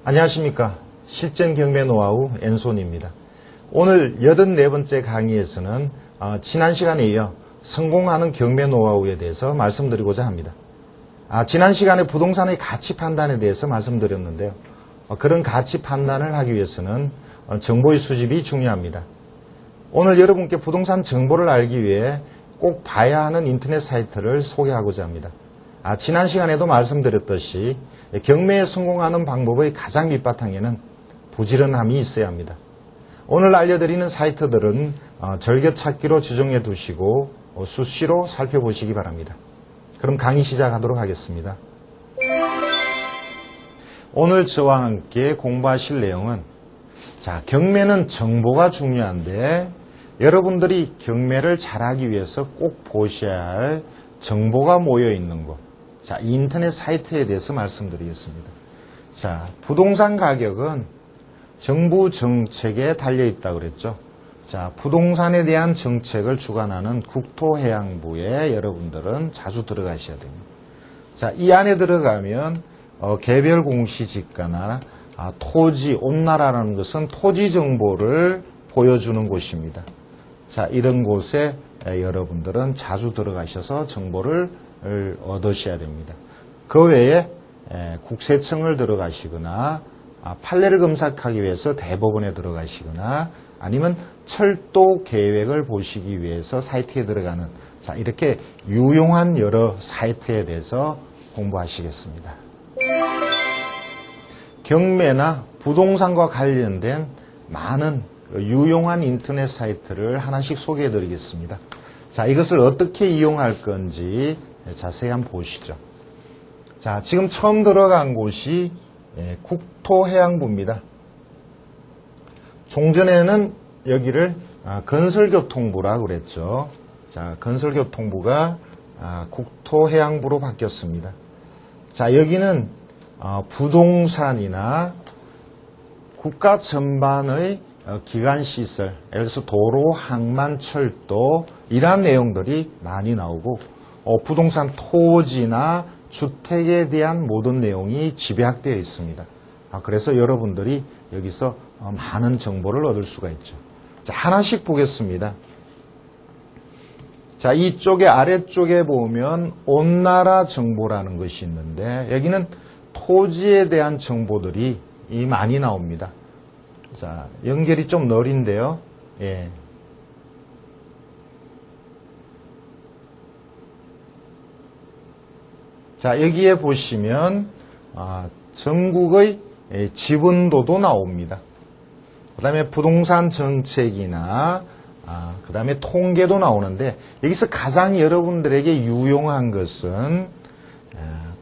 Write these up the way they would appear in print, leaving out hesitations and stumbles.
안녕하십니까. 실전 경매 노하우 엔손입니다. 오늘 84번째 강의에서는 지난 시간에 이어 성공하는 경매 노하우에 대해서 말씀드리고자 합니다. 지난 시간에 부동산의 가치 판단에 대해서 말씀드렸는데요. 그런 가치 판단을 하기 위해서는 정보의 수집이 중요합니다. 오늘 여러분께 부동산 정보를 알기 위해 꼭 봐야 하는 인터넷 사이트를 소개하고자 합니다. 지난 시간에도 말씀드렸듯이 경매에 성공하는 방법의 가장 밑바탕에는 부지런함이 있어야 합니다. 오늘 알려드리는 사이트들은 즐겨찾기로 지정해 두시고 수시로 살펴보시기 바랍니다. 그럼 강의 시작하도록 하겠습니다. 오늘 저와 함께 공부하실 내용은 경매는 정보가 중요한데 여러분들이 경매를 잘하기 위해서 꼭 보셔야 할 정보가 모여 있는 곳. 인터넷 사이트에 대해서 말씀드리겠습니다. 부동산 가격은 정부 정책에 달려있다고 그랬죠. 부동산에 대한 정책을 주관하는 국토해양부에 여러분들은 자주 들어가셔야 됩니다. 이 안에 들어가면 개별 공시지가나 토지, 온나라라는 것은 토지 정보를 보여주는 곳입니다. 이런 곳에 여러분들은 자주 들어가셔서 정보를 얻으셔야 됩니다. 그 외에 국세청을 들어가시거나 판례를 검색하기 위해서 대법원에 들어가시거나 아니면 철도 계획을 보시기 위해서 사이트에 들어가는 이렇게 유용한 여러 사이트에 대해서 공부하시겠습니다. 경매나 부동산과 관련된 많은 유용한 인터넷 사이트를 하나씩 소개해 드리겠습니다. 이것을 어떻게 이용할 건지 자세히 한번 보시죠. 지금 처음 들어간 곳이 국토해양부입니다. 종전에는 여기를 건설교통부라고 그랬죠. 건설교통부가 국토해양부로 바뀌었습니다. 여기는 부동산이나 국가 전반의 기관시설, 예를 들어서 도로, 항만, 철도 이러한 내용들이 많이 나오고 부동산 토지나 주택에 대한 모든 내용이 집약되어 있습니다. 그래서 여러분들이 여기서 많은 정보를 얻을 수가 있죠. 하나씩 보겠습니다. 이쪽에 아래쪽에 보면 온나라 정보라는 것이 있는데 여기는 토지에 대한 정보들이 많이 나옵니다. 연결이 좀 느린데요. 예. 여기에 보시면 전국의 지분도도 나옵니다. 그 다음에 부동산 정책이나 그 다음에 통계도 나오는데 여기서 가장 여러분들에게 유용한 것은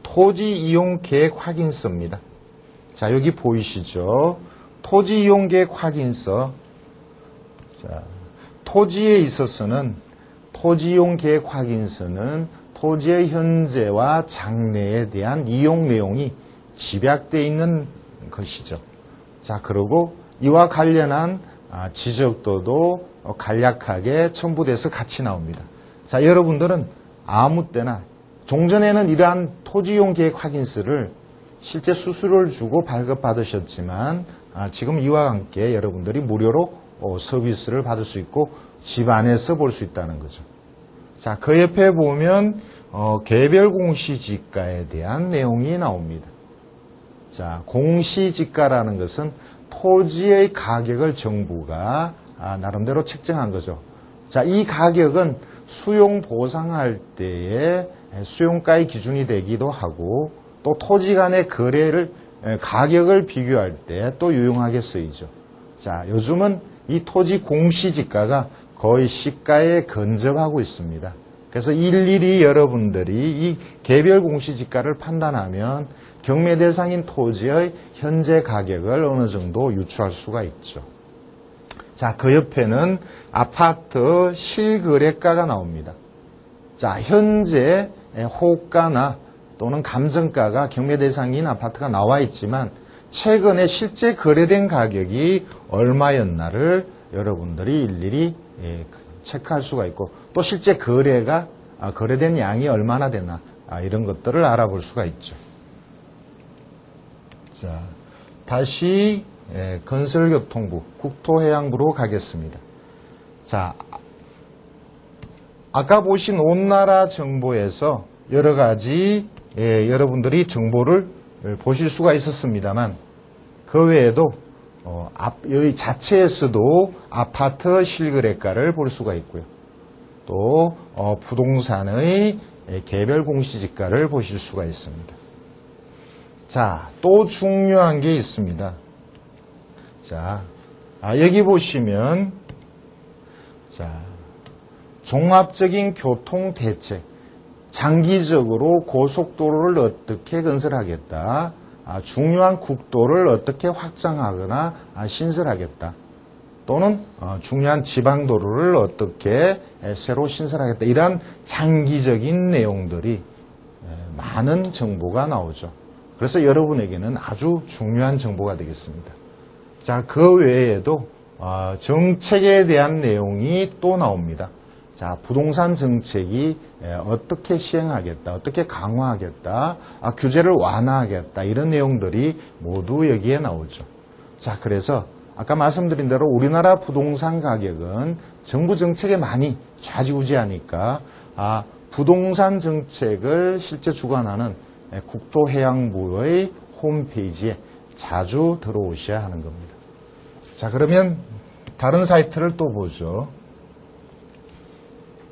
토지 이용 계획 확인서입니다. 여기 보이시죠? 토지 이용 계획 확인서. 토지에 있어서는 토지 이용 계획 확인서는 토지의 현재와 장래에 대한 이용 내용이 집약되어 있는 것이죠. 그리고 이와 관련한 지적도도 간략하게 첨부돼서 같이 나옵니다. 여러분들은 아무 때나 종전에는 이러한 토지 이용 계획 확인서를 실제 수수료를 주고 발급받으셨지만 지금 이와 함께 여러분들이 무료로 서비스를 받을 수 있고 집 안에서 볼 수 있다는 거죠. 그 옆에 보면 개별 공시지가에 대한 내용이 나옵니다. 공시지가라는 것은 토지의 가격을 정부가 나름대로 책정한 거죠. 이 가격은 수용 보상할 때에 수용가의 기준이 되기도 하고 또 토지 간의 거래를 가격을 비교할 때 또 유용하게 쓰이죠. 요즘은 이 토지 공시지가가 거의 시가에 근접하고 있습니다. 그래서 일일이 여러분들이 이 개별 공시지가를 판단하면 경매 대상인 토지의 현재 가격을 어느 정도 유추할 수가 있죠. 그 옆에는 아파트 실거래가가 나옵니다. 현재 호가나 또는 감정가가 경매 대상인 아파트가 나와 있지만 최근에 실제 거래된 가격이 얼마였나를 여러분들이 일일이 체크할 수가 있고 또 실제 거래가 거래된 양이 얼마나 되나 이런 것들을 알아볼 수가 있죠. 다시 건설교통부, 국토해양부로 가겠습니다. 자, 아까 보신 온나라 정보에서 여러 가지 여러분들이 정보를 보실 수가 있었습니다만 그 외에도 여기 자체에서도 아파트 실거래가를 볼 수가 있고요. 또 부동산의 개별 공시지가를 보실 수가 있습니다. 자, 또 중요한 게 있습니다. 자, 여기 보시면 자, 종합적인 교통 대책, 장기적으로 고속도로를 어떻게 건설하겠다, 중요한 국도를 어떻게 확장하거나 신설하겠다, 또는 중요한 지방도로를 어떻게 새로 신설하겠다, 이러한 장기적인 내용들이 많은 정보가 나오죠. 그래서 여러분에게는 아주 중요한 정보가 되겠습니다. 자, 그 외에도 정책에 대한 내용이 또 나옵니다. 자, 부동산 정책이 어떻게 시행하겠다, 어떻게 강화하겠다, 규제를 완화하겠다, 이런 내용들이 모두 여기에 나오죠. 자, 그래서 아까 말씀드린 대로 우리나라 부동산 가격은 정부 정책에 많이 좌지우지하니까 부동산 정책을 실제 주관하는 국토해양부의 홈페이지에 자주 들어오셔야 하는 겁니다. 자, 그러면 다른 사이트를 또 보죠.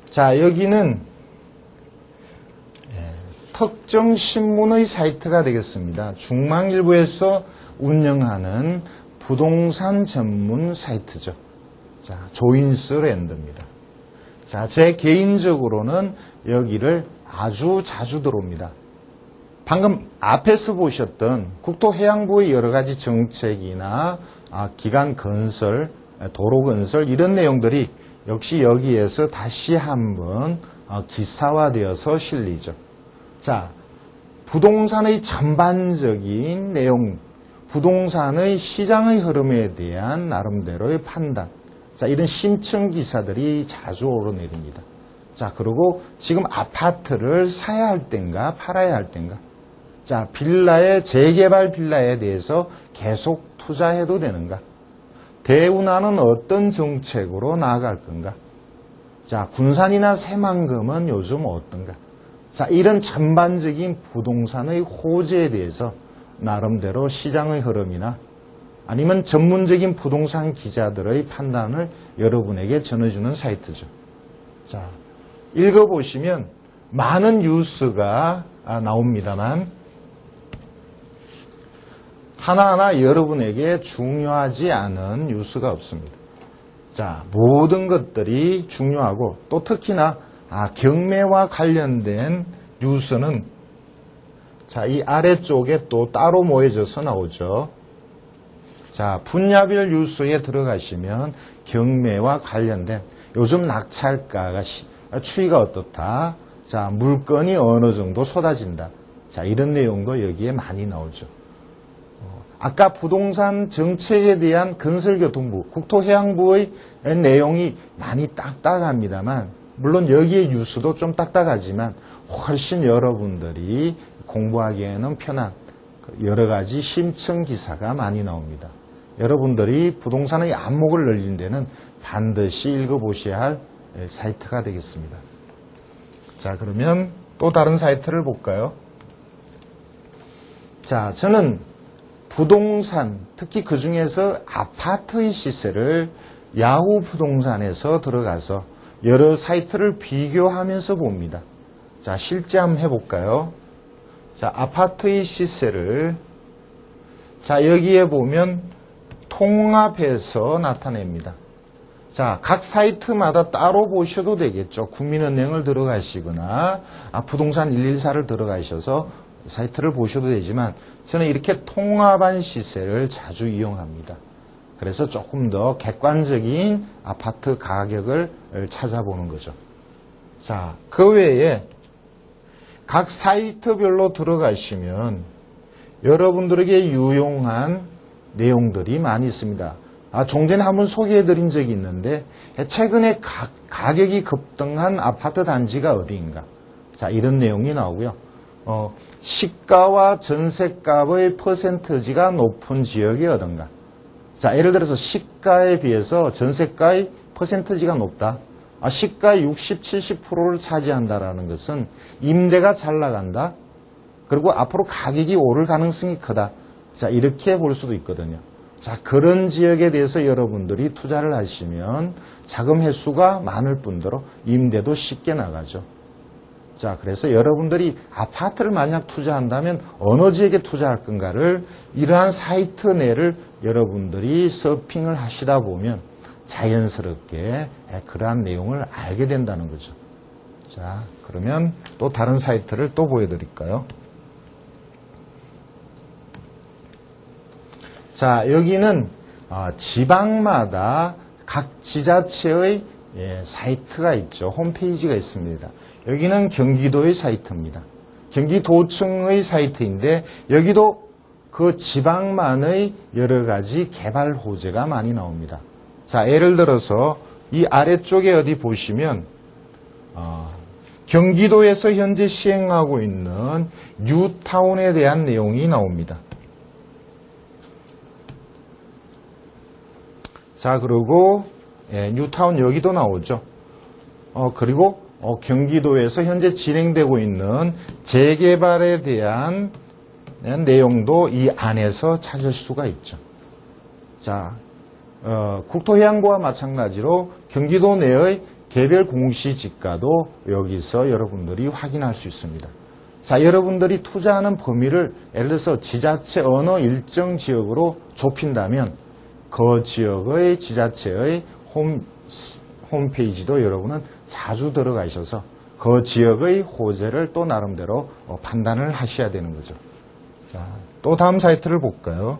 자, 여기는 특정 신문의 사이트가 되겠습니다. 중앙일보에서 운영하는 부동산 전문 사이트죠. 자, 조인스랜드입니다. 자, 제 개인적으로는 여기를 아주 자주 들어옵니다. 방금 앞에서 보셨던 국토해양부의 여러 가지 정책이나 기간 건설, 도로 건설 이런 내용들이 역시 여기에서 다시 한번 기사화되어서 실리죠. 자, 부동산의 전반적인 내용, 부동산의 시장의 흐름에 대한 나름대로의 판단, 자, 이런 심층 기사들이 자주 오르내립니다. 자, 그리고 지금 아파트를 사야 할 땐가 팔아야 할 땐가, 자, 재개발 빌라에 대해서 계속 투자해도 되는가, 대운하는 어떤 정책으로 나아갈 건가, 자, 군산이나 새만금은 요즘 어떤가, 자, 이런 전반적인 부동산의 호재에 대해서 나름대로 시장의 흐름이나 아니면 전문적인 부동산 기자들의 판단을 여러분에게 전해주는 사이트죠. 자, 읽어보시면 많은 뉴스가 나옵니다만 하나하나 여러분에게 중요하지 않은 뉴스가 없습니다. 자, 모든 것들이 중요하고 또 특히나 경매와 관련된 뉴스는 자, 이 아래쪽에 또 따로 모여져서 나오죠. 자, 분야별 뉴스에 들어가시면 경매와 관련된 요즘 낙찰가가 추이가 어떻다, 자, 물건이 어느 정도 쏟아진다, 자, 이런 내용도 여기에 많이 나오죠. 아까 부동산 정책에 대한 건설교통부, 국토해양부의 내용이 많이 딱딱합니다만, 물론 여기에 뉴스도 좀 딱딱하지만 훨씬 여러분들이 공부하기에는 편한 여러 가지 심층 기사가 많이 나옵니다. 여러분들이 부동산의 안목을 넓히는 데는 반드시 읽어보셔야 할 사이트가 되겠습니다. 자, 그러면 또 다른 사이트를 볼까요? 자, 저는 부동산, 특히 그 중에서 아파트의 시세를 야후 부동산에서 들어가서 여러 사이트를 비교하면서 봅니다. 자, 실제 한번 해볼까요? 자, 아파트의 시세를, 자, 여기에 보면 통합해서 나타냅니다. 자, 각 사이트마다 따로 보셔도 되겠죠. 국민은행을 들어가시거나 부동산 114를 들어가셔서 사이트를 보셔도 되지만 저는 이렇게 통합한 시세를 자주 이용합니다. 그래서 조금 더 객관적인 아파트 가격을 찾아보는 거죠. 자, 그 외에 각 사이트별로 들어가시면 여러분들에게 유용한 내용들이 많이 있습니다. 종전에 한번 소개해드린 적이 있는데 최근에 가격이 급등한 아파트 단지가 어디인가, 자, 이런 내용이 나오고요. 시가와 전세값의 퍼센트지가 높은 지역이 어딘가. 자, 예를 들어서 시가에 비해서 전세가의 퍼센트지가 높다. 시가의 60, 70%를 차지한다라는 것은 임대가 잘 나간다. 그리고 앞으로 가격이 오를 가능성이 크다. 자, 이렇게 볼 수도 있거든요. 자, 그런 지역에 대해서 여러분들이 투자를 하시면 자금 회수가 많을 뿐더러 임대도 쉽게 나가죠. 자, 그래서 여러분들이 아파트를 만약 투자한다면 어느 지역에 투자할 건가를 이러한 사이트 내를 여러분들이 서핑을 하시다 보면 자연스럽게 그러한 내용을 알게 된다는 거죠. 자, 그러면 또 다른 사이트를 또 보여드릴까요? 자, 여기는 지방마다 각 지자체의 사이트가 있죠. 홈페이지가 있습니다. 여기는 경기도의 사이트입니다. 경기도청의 사이트인데 여기도 그 지방만의 여러 가지 개발 호재가 많이 나옵니다. 자, 예를 들어서 이 아래쪽에 어디 보시면 경기도에서 현재 시행하고 있는 뉴타운에 대한 내용이 나옵니다. 자, 그리고 뉴타운 여기도 나오죠. 그리고 경기도에서 현재 진행되고 있는 재개발에 대한 내용도 이 안에서 찾을 수가 있죠. 자, 국토해양부와 마찬가지로 경기도 내의 개별 공시지가도 여기서 여러분들이 확인할 수 있습니다. 자, 여러분들이 투자하는 범위를 예를 들어서 지자체 어느 일정 지역으로 좁힌다면 그 지역의 지자체의 홈페이지도 여러분은 자주 들어가셔서 그 지역의 호재를 또 나름대로 판단을 하셔야 되는 거죠. 자, 또 다음 사이트를 볼까요?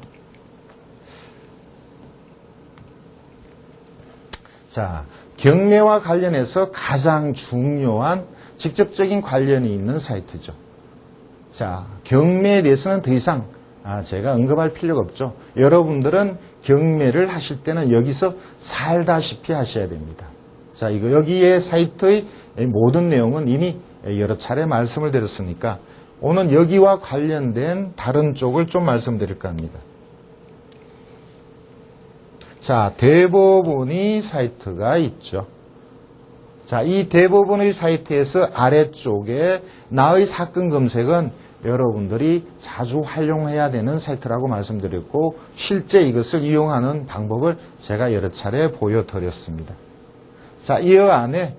자, 경매와 관련해서 가장 중요한 직접적인 관련이 있는 사이트죠. 자, 경매에 대해서는 더 이상 제가 언급할 필요가 없죠. 여러분들은 경매를 하실 때는 여기서 살다시피 하셔야 됩니다. 자, 여기에 사이트의 모든 내용은 이미 여러 차례 말씀을 드렸으니까 오늘 여기와 관련된 다른 쪽을 좀 말씀드릴까 합니다. 자, 대법원의 사이트가 있죠. 자, 이 대법원의 사이트에서 아래쪽에 나의 사건 검색은 여러분들이 자주 활용해야 되는 사이트라고 말씀드렸고 실제 이것을 이용하는 방법을 제가 여러 차례 보여드렸습니다. 자, 이 안에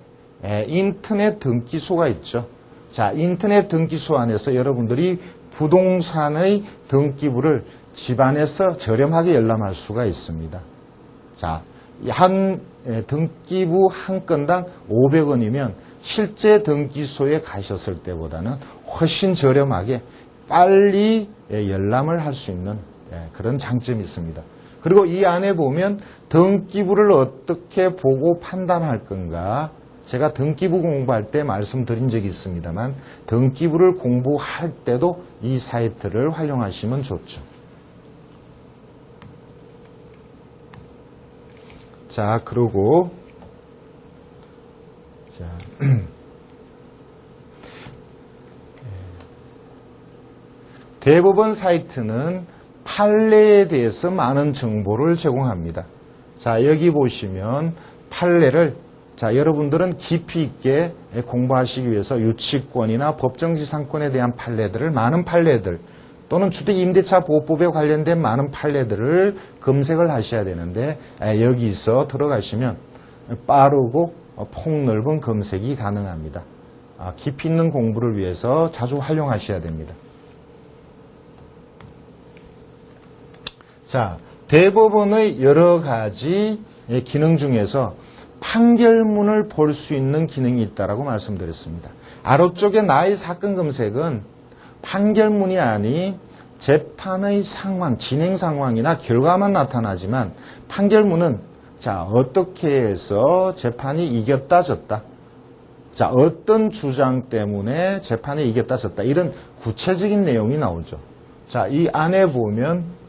인터넷 등기소가 있죠. 자, 인터넷 등기소 안에서 여러분들이 부동산의 등기부를 집안에서 저렴하게 열람할 수가 있습니다. 자, 한 등기부 한 건당 500원이면 실제 등기소에 가셨을 때보다는 훨씬 저렴하게 빨리 열람을 할 수 있는 그런 장점이 있습니다. 그리고 이 안에 보면 등기부를 어떻게 보고 판단할 건가, 제가 등기부 공부할 때 말씀드린 적이 있습니다만 등기부를 공부할 때도 이 사이트를 활용하시면 좋죠. 자, 그리고 자, 대법원 사이트는 판례에 대해서 많은 정보를 제공합니다. 자, 여기 보시면 판례를 여러분들은 깊이 있게 공부하시기 위해서 유치권이나 법정지상권에 대한 판례들을 많은 판례들 또는 주택임대차 보호법에 관련된 많은 판례들을 검색을 하셔야 되는데 여기서 들어가시면 빠르고 폭넓은 검색이 가능합니다. 깊이 있는 공부를 위해서 자주 활용하셔야 됩니다. 자, 대법원의 여러 가지 기능 중에서 판결문을 볼 수 있는 기능이 있다고 말씀드렸습니다. 아래쪽에 나의 사건 검색은 판결문이 아닌 재판의 상황, 진행 상황이나 결과만 나타나지만 판결문은 어떻게 해서 재판이 이겼다 졌다. 자, 어떤 주장 때문에 재판이 이겼다 졌다. 이런 구체적인 내용이 나오죠. 자, 이 안에 보면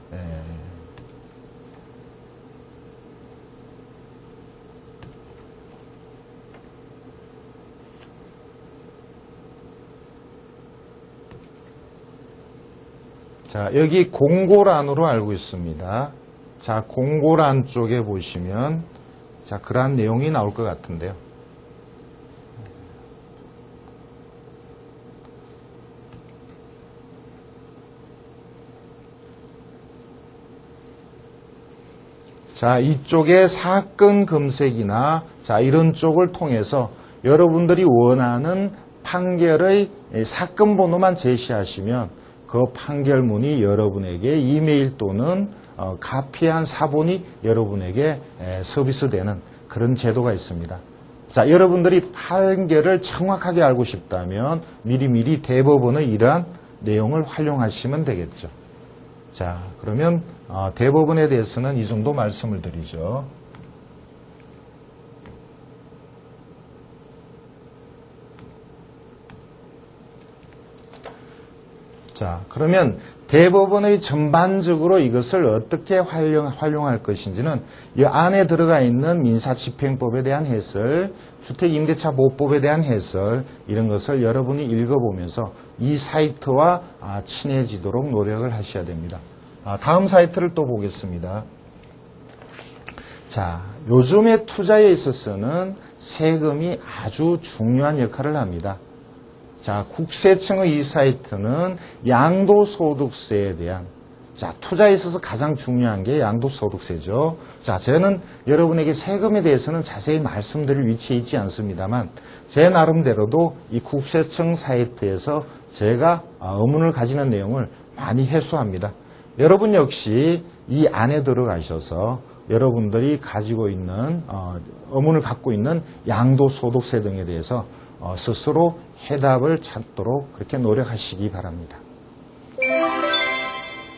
자, 여기 공고란으로 알고 있습니다. 자, 공고란 쪽에 보시면 자, 그러한 내용이 나올 것 같은데요. 자, 이쪽에 사건 검색이나 자, 이런 쪽을 통해서 여러분들이 원하는 판결의 사건 번호만 제시하시면 그 판결문이 여러분에게 이메일 또는 카피한 사본이 여러분에게 서비스되는 그런 제도가 있습니다. 자, 여러분들이 판결을 정확하게 알고 싶다면 미리미리 대법원의 이러한 내용을 활용하시면 되겠죠. 자, 그러면 대법원에 대해서는 이 정도 말씀을 드리죠. 자, 그러면 대법원의 전반적으로 이것을 어떻게 활용할 것인지는 이 안에 들어가 있는 민사집행법에 대한 해설, 주택임대차보호법에 대한 해설 이런 것을 여러분이 읽어보면서 이 사이트와 친해지도록 노력을 하셔야 됩니다. 다음 사이트를 또 보겠습니다. 자, 요즘의 투자에 있어서는 세금이 아주 중요한 역할을 합니다. 자, 국세청의 이 사이트는 양도소득세에 대한 자, 투자에 있어서 가장 중요한 게 양도소득세죠. 자, 저는 여러분에게 세금에 대해서는 자세히 말씀드릴 위치에 있지 않습니다만 제 나름대로도 이 국세청 사이트에서 제가 의문을 가지는 내용을 많이 해소합니다. 여러분 역시 이 안에 들어가셔서 여러분들이 가지고 있는 의문을 갖고 있는 양도소득세 등에 대해서 스스로 해답을 찾도록 그렇게 노력하시기 바랍니다.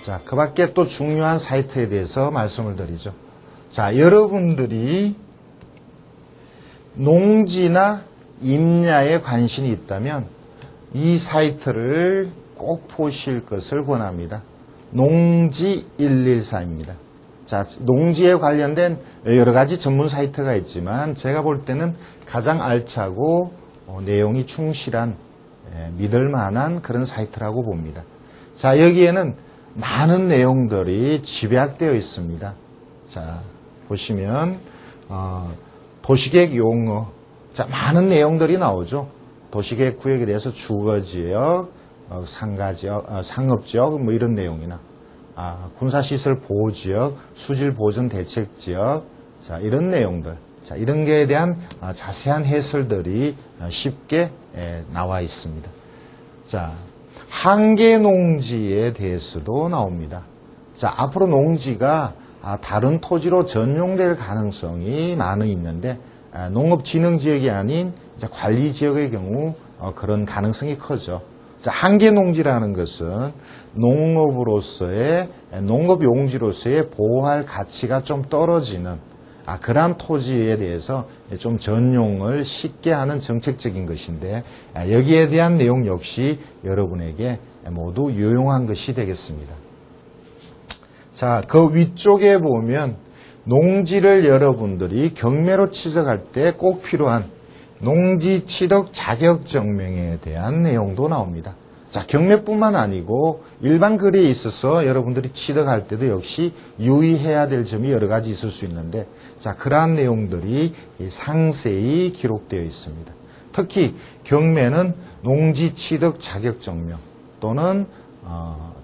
자, 그 밖에 또 중요한 사이트에 대해서 말씀을 드리죠. 자, 여러분들이 농지나 임야에 관심이 있다면 이 사이트를 꼭 보실 것을 권합니다. 농지 114입니다. 자, 농지에 관련된 여러 가지 전문 사이트가 있지만 제가 볼 때는 가장 알차고 내용이 충실한 믿을 만한 그런 사이트라고 봅니다. 자, 여기에는 많은 내용들이 집약되어 있습니다. 자, 보시면 도시계획 용어, 자, 많은 내용들이 나오죠. 도시계획 구역에 대해서 주거지역, 상가지역, 상업지역 뭐 이런 내용이나 군사시설 보호지역, 수질보전 대책지역, 자, 이런 내용들. 자, 이런 게에 대한 자세한 해설들이 쉽게 나와 있습니다. 자, 한계농지에 대해서도 나옵니다. 자, 앞으로 농지가 다른 토지로 전용될 가능성이 많이 있는데 농업진흥지역이 아닌 관리지역의 경우 그런 가능성이 커져. 자, 한계농지라는 것은 농업으로서의 농업용지로서의 보호할 가치가 좀 떨어지는 그러한 토지에 대해서 좀 전용을 쉽게 하는 정책적인 것인데 여기에 대한 내용 역시 여러분에게 모두 유용한 것이 되겠습니다. 자, 그 위쪽에 보면 농지를 여러분들이 경매로 취득할 때 꼭 필요한 농지 취득 자격 증명에 대한 내용도 나옵니다. 자, 경매뿐만 아니고 일반 거래에 있어서 여러분들이 취득할 때도 역시 유의해야 될 점이 여러 가지 있을 수 있는데 자, 그러한 내용들이 상세히 기록되어 있습니다. 특히 경매는 농지 취득 자격 증명 또는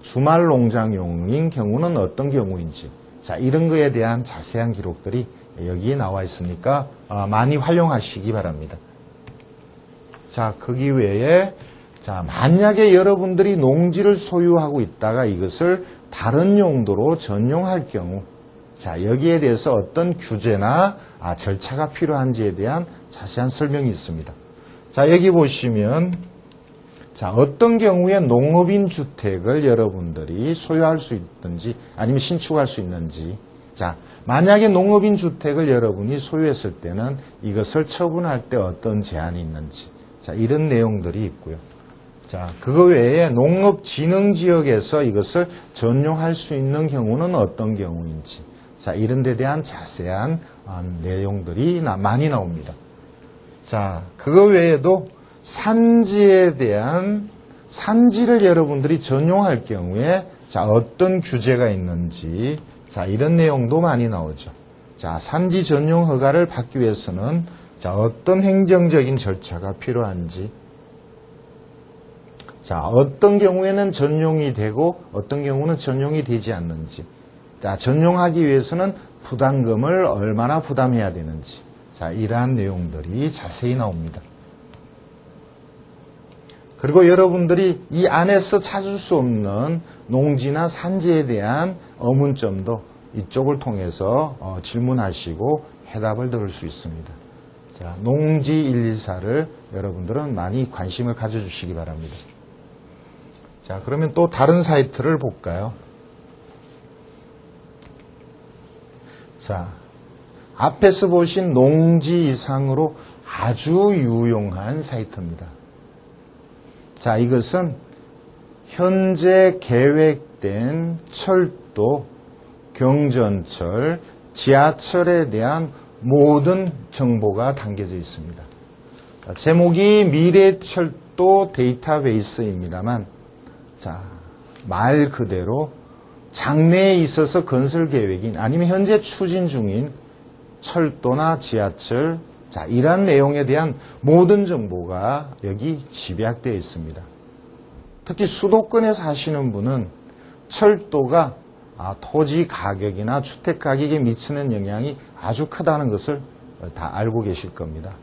주말 농장용인 경우는 어떤 경우인지 자, 이런 거에 대한 자세한 기록들이 여기에 나와 있으니까 많이 활용하시기 바랍니다. 자, 거기 외에 자, 만약에 여러분들이 농지를 소유하고 있다가 이것을 다른 용도로 전용할 경우 자, 여기에 대해서 어떤 규제나 절차가 필요한지에 대한 자세한 설명이 있습니다. 자, 여기 보시면 자, 어떤 경우에 농업인 주택을 여러분들이 소유할 수 있든지 아니면 신축할 수 있는지 자, 만약에 농업인 주택을 여러분이 소유했을 때는 이것을 처분할 때 어떤 제한이 있는지 자, 이런 내용들이 있고요. 자, 그거 외에 농업진흥지역에서 이것을 전용할 수 있는 경우는 어떤 경우인지 자, 이런 데 대한 자세한 내용들이 많이 나옵니다. 자, 그거 외에도 산지에 대한 산지를 여러분들이 전용할 경우에 자, 어떤 규제가 있는지, 자, 이런 내용도 많이 나오죠. 자, 산지 전용 허가를 받기 위해서는 자, 어떤 행정적인 절차가 필요한지, 자, 어떤 경우에는 전용이 되고 어떤 경우는 전용이 되지 않는지, 자, 전용하기 위해서는 부담금을 얼마나 부담해야 되는지, 자, 이러한 내용들이 자세히 나옵니다. 그리고 여러분들이 이 안에서 찾을 수 없는 농지나 산지에 대한 의문점도 이쪽을 통해서 질문하시고 해답을 들을 수 있습니다. 자, 농지 124를 여러분들은 많이 관심을 가져주시기 바랍니다. 자, 그러면 또 다른 사이트를 볼까요? 자, 앞에서 보신 농지 이상으로 아주 유용한 사이트입니다. 자, 이것은 현재 계획된 철도, 경전철, 지하철에 대한 모든 정보가 담겨져 있습니다. 자, 제목이 미래철도 데이터베이스입니다만, 자, 말 그대로 장래에 있어서 건설 계획인 아니면 현재 추진 중인 철도나 지하철, 자, 이러한 내용에 대한 모든 정보가 여기 집약되어 있습니다. 특히 수도권에 사시는 분은 철도가 토지 가격이나 주택 가격에 미치는 영향이 아주 크다는 것을 다 알고 계실 겁니다.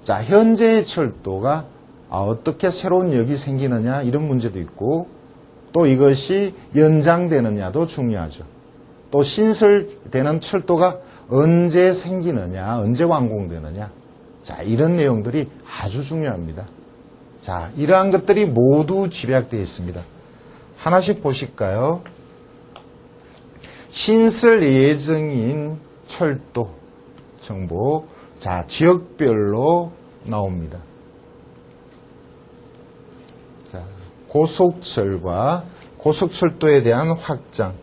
자, 현재의 철도가 어떻게 새로운 역이 생기느냐 이런 문제도 있고, 또 이것이 연장되느냐도 중요하죠. 또 신설되는 철도가 언제 생기느냐, 언제 완공되느냐, 자, 이런 내용들이 아주 중요합니다. 자, 이러한 것들이 모두 집약되어 있습니다. 하나씩 보실까요? 신설 예정인 철도 정보, 자, 지역별로 나옵니다. 자, 고속철과 고속철도에 대한 확장.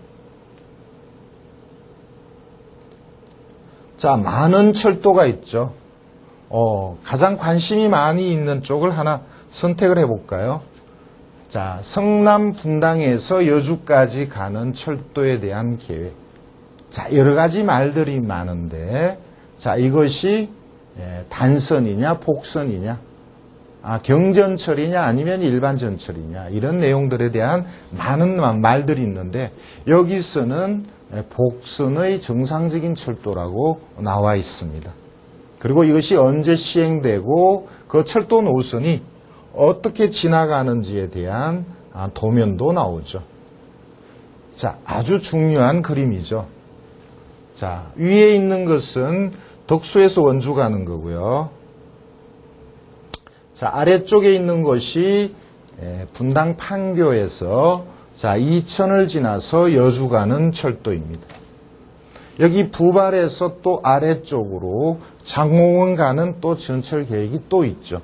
자, 많은 철도가 있죠. 가장 관심이 많이 있는 쪽을 하나 선택을 해볼까요? 자, 성남 분당에서 여주까지 가는 철도에 대한 계획. 자, 여러 가지 말들이 많은데, 자, 이것이 단선이냐, 복선이냐, 경전철이냐, 아니면 일반 전철이냐, 이런 내용들에 대한 많은 말들이 있는데, 여기서는 복선의 정상적인 철도라고 나와 있습니다. 그리고 이것이 언제 시행되고 그 철도 노선이 어떻게 지나가는지에 대한 도면도 나오죠. 자, 아주 중요한 그림이죠. 자, 위에 있는 것은 덕수에서 원주 가는 거고요. 자, 아래쪽에 있는 것이 분당 판교에서 자, 이천을 지나서 여주 가는 철도입니다. 여기 부발에서 또 아래쪽으로 장호원 가는 또 전철 계획이 또 있죠.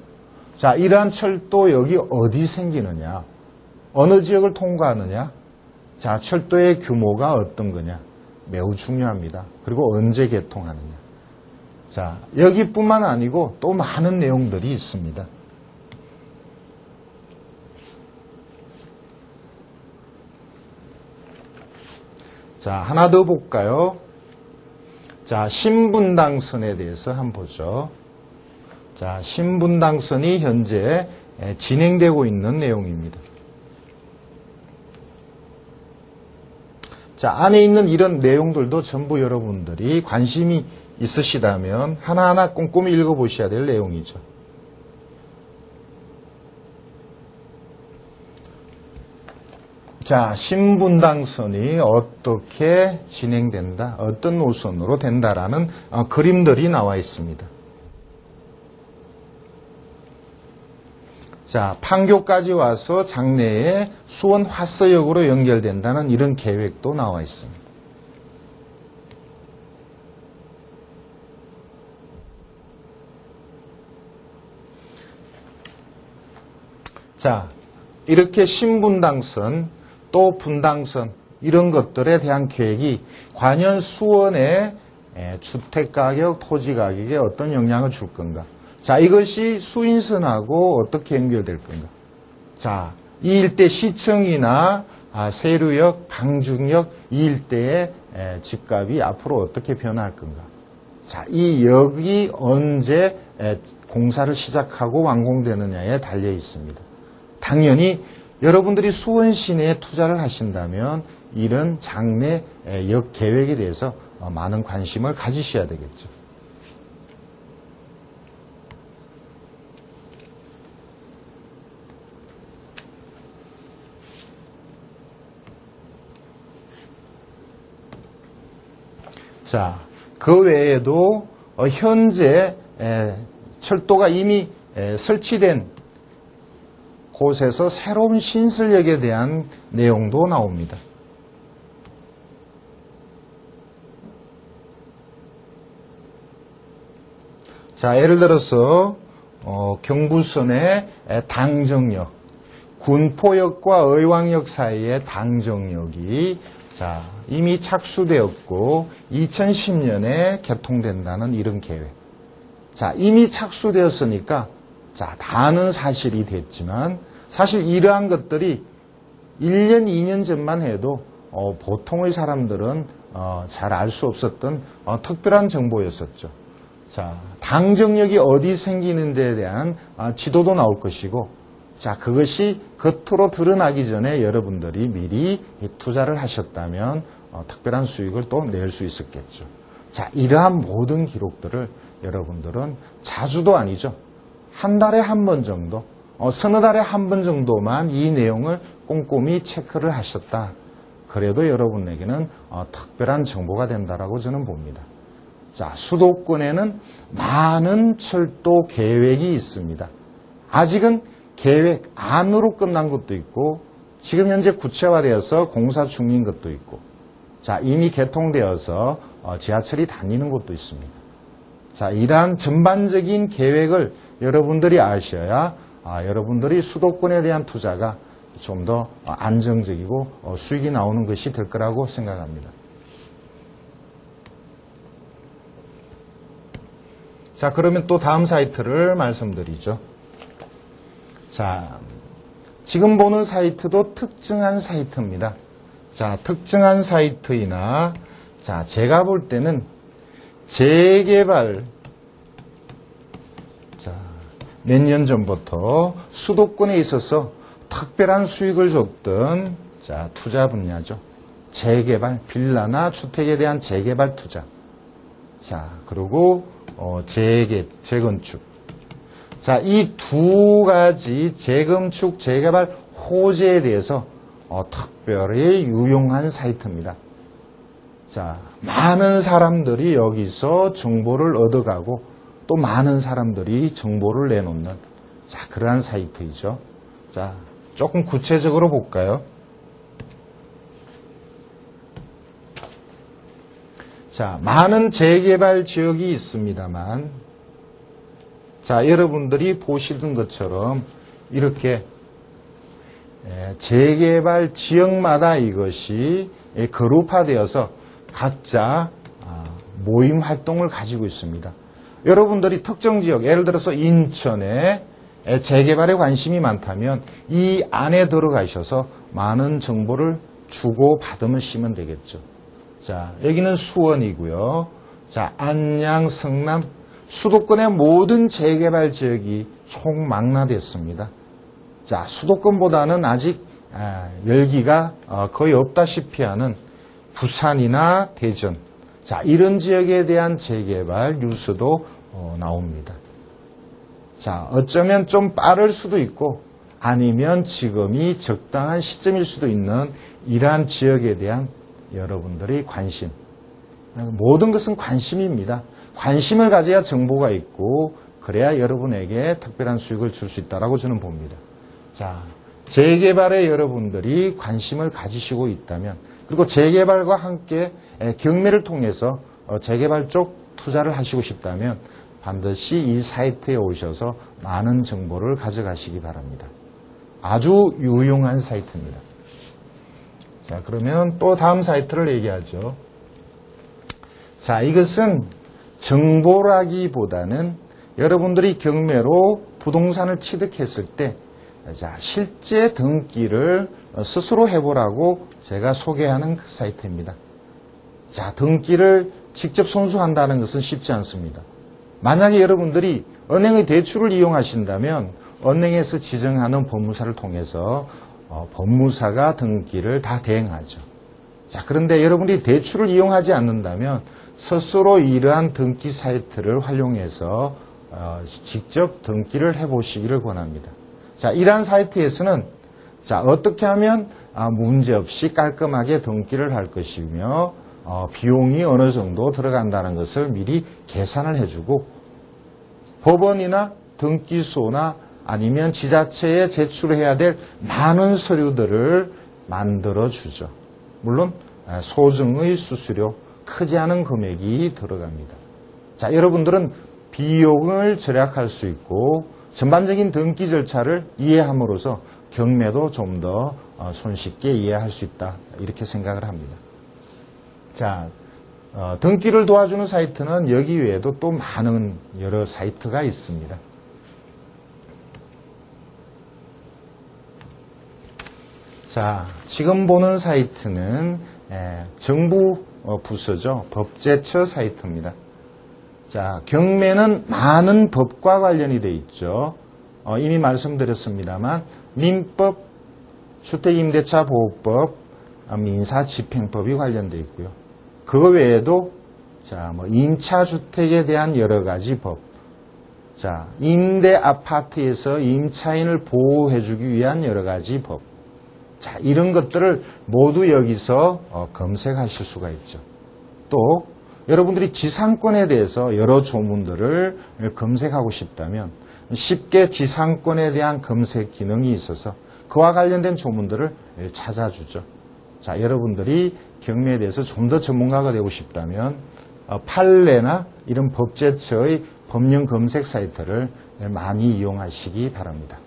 자, 이러한 철도 여기 어디 생기느냐, 어느 지역을 통과하느냐, 자, 철도의 규모가 어떤 거냐, 매우 중요합니다. 그리고 언제 개통하느냐. 자, 여기뿐만 아니고 또 많은 내용들이 있습니다. 자, 하나 더 볼까요? 자, 신분당선에 대해서 한번 보죠. 자, 신분당선이 현재 진행되고 있는 내용입니다. 자, 안에 있는 이런 내용들도 전부 여러분들이 관심이 있으시다면 하나하나 꼼꼼히 읽어보셔야 될 내용이죠. 자, 신분당선이 어떻게 진행된다, 어떤 노선으로 된다라는 그림들이 나와 있습니다. 자, 판교까지 와서 장래에 수원 화서역으로 연결된다는 이런 계획도 나와 있습니다. 자, 이렇게 신분당선, 또 분당선, 이런 것들에 대한 계획이 과연 수원의 주택가격, 토지가격에 어떤 영향을 줄 건가? 자, 이것이 수인선하고 어떻게 연결될 건가? 자, 이 일대 시청이나 세류역, 강중역 이 일대의 집값이 앞으로 어떻게 변할 건가. 자, 이 역이 언제 공사를 시작하고 완공되느냐에 달려 있습니다. 당연히 여러분들이 수원 시내에 투자를 하신다면 이런 장래 역 계획에 대해서 많은 관심을 가지셔야 되겠죠. 자, 그 외에도 현재 철도가 이미 설치된 곳에서 새로운 신설역에 대한 내용도 나옵니다. 자, 예를 들어서 경부선의 당정역, 군포역과 의왕역 사이의 당정역이 자, 이미 착수되었고 2010년에 개통된다는 이런 계획. 자, 이미 착수되었으니까 자, 다는 사실이 됐지만 사실 이러한 것들이 1년, 2년 전만 해도 보통의 사람들은 잘 알 수 없었던 특별한 정보였었죠. 자, 당정역이 어디 생기는 데에 대한 지도도 나올 것이고 자, 그것이 겉으로 드러나기 전에 여러분들이 미리 투자를 하셨다면 특별한 수익을 또 낼 수 있었겠죠. 자, 이러한 모든 기록들을 여러분들은 자주도 아니죠. 한 달에 한 번 정도, 서너 달에 한 번 정도만 이 내용을 꼼꼼히 체크를 하셨다. 그래도 여러분에게는 특별한 정보가 된다라고 저는 봅니다. 자, 수도권에는 많은 철도 계획이 있습니다. 아직은 계획 안으로 끝난 것도 있고 지금 현재 구체화되어서 공사 중인 것도 있고 자, 이미 개통되어서 지하철이 다니는 곳도 있습니다. 자, 이러한 전반적인 계획을 여러분들이 아셔야 여러분들이 수도권에 대한 투자가 좀 더 안정적이고 수익이 나오는 것이 될 거라고 생각합니다. 자, 그러면 또 다음 사이트를 말씀드리죠. 자, 지금 보는 사이트도 특정한 사이트입니다. 자, 특정한 사이트이나 자, 제가 볼 때는 재개발 자, 몇 년 전부터 수도권에 있어서 특별한 수익을 줬던 자, 투자 분야죠. 재개발, 빌라나 주택에 대한 재개발 투자. 자, 그리고 재건축. 자, 이 두 가지 재건축, 재개발 호재에 대해서 특별히 유용한 사이트입니다. 자, 많은 사람들이 여기서 정보를 얻어가고 또 많은 사람들이 정보를 내놓는 자, 그러한 사이트이죠. 자, 조금 구체적으로 볼까요? 자, 많은 재개발 지역이 있습니다만 자, 여러분들이 보시던 것처럼 이렇게 재개발 지역마다 이것이 그룹화되어서 각자 모임 활동을 가지고 있습니다. 여러분들이 특정 지역, 예를 들어서 인천에 재개발에 관심이 많다면 이 안에 들어가셔서 많은 정보를 주고 받으시면 되겠죠. 자, 여기는 수원이고요. 자, 안양, 성남, 수도권의 모든 재개발 지역이 총망라됐습니다. 자, 수도권보다는 아직 열기가 거의 없다시피 하는 부산이나 대전, 자, 이런 지역에 대한 재개발 뉴스도 나옵니다. 자, 어쩌면 좀 빠를 수도 있고 아니면 지금이 적당한 시점일 수도 있는 이러한 지역에 대한 여러분들의 관심. 모든 것은 관심입니다. 관심을 가져야 정보가 있고 그래야 여러분에게 특별한 수익을 줄 수 있다고 저는 봅니다. 자, 재개발에 여러분들이 관심을 가지시고 있다면 그리고 재개발과 함께 경매를 통해서 재개발 쪽 투자를 하시고 싶다면 반드시 이 사이트에 오셔서 많은 정보를 가져가시기 바랍니다. 아주 유용한 사이트입니다. 자, 그러면 또 다음 사이트를 얘기하죠. 자, 이것은 정보라기보다는 여러분들이 경매로 부동산을 취득했을 때 자, 실제 등기를 스스로 해보라고 제가 소개하는 그 사이트입니다. 자, 등기를 직접 손수한다는 것은 쉽지 않습니다. 만약에 여러분들이 은행의 대출을 이용하신다면 은행에서 지정하는 법무사를 통해서 법무사가 등기를 다 대행하죠. 자, 그런데 여러분이 대출을 이용하지 않는다면 스스로 이러한 등기 사이트를 활용해서 직접 등기를 해보시기를 권합니다. 자, 이러한 사이트에서는 자, 어떻게 하면 문제없이 깔끔하게 등기를 할 것이며 비용이 어느 정도 들어간다는 것을 미리 계산을 해주고 법원이나 등기소나 아니면 지자체에 제출해야 될 많은 서류들을 만들어주죠. 물론 소증의 수수료 크지 않은 금액이 들어갑니다. 자, 여러분들은 비용을 절약할 수 있고 전반적인 등기 절차를 이해함으로써 경매도 좀 더 손쉽게 이해할 수 있다 이렇게 생각을 합니다. 자, 등기를 도와주는 사이트는 여기 외에도 또 많은 여러 사이트가 있습니다. 자, 지금 보는 사이트는 정부 부서죠. 법제처 사이트입니다. 자, 경매는 많은 법과 관련이 되어 있죠. 이미 말씀드렸습니다만 민법, 주택임대차 보호법, 민사집행법이 관련되어 있고요. 그거 외에도 자, 임차주택에 대한 여러 가지 법, 자, 임대 아파트에서 임차인을 보호해주기 위한 여러 가지 법, 자, 이런 것들을 모두 여기서 검색하실 수가 있죠. 또 여러분들이 지상권에 대해서 여러 조문들을 검색하고 싶다면 쉽게 지상권에 대한 검색 기능이 있어서 그와 관련된 조문들을 찾아주죠. 자, 여러분들이 경매에 대해서 좀 더 전문가가 되고 싶다면 판례나 이런 법제처의 법령 검색 사이트를 많이 이용하시기 바랍니다.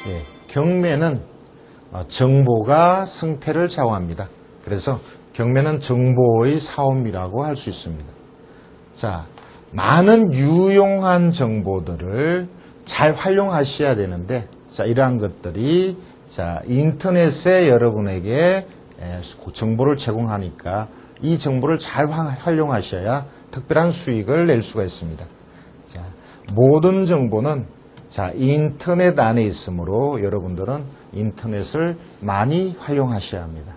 예, 경매는 정보가 승패를 좌우합니다. 그래서 경매는 정보의 싸움이라고 할 수 있습니다. 자, 많은 유용한 정보들을 잘 활용하셔야 되는데, 자, 이러한 것들이 자, 인터넷에 여러분에게 정보를 제공하니까 이 정보를 잘 활용하셔야 특별한 수익을 낼 수가 있습니다. 자, 모든 정보는 자, 인터넷 안에 있으므로 여러분들은 인터넷을 많이 활용하셔야 합니다.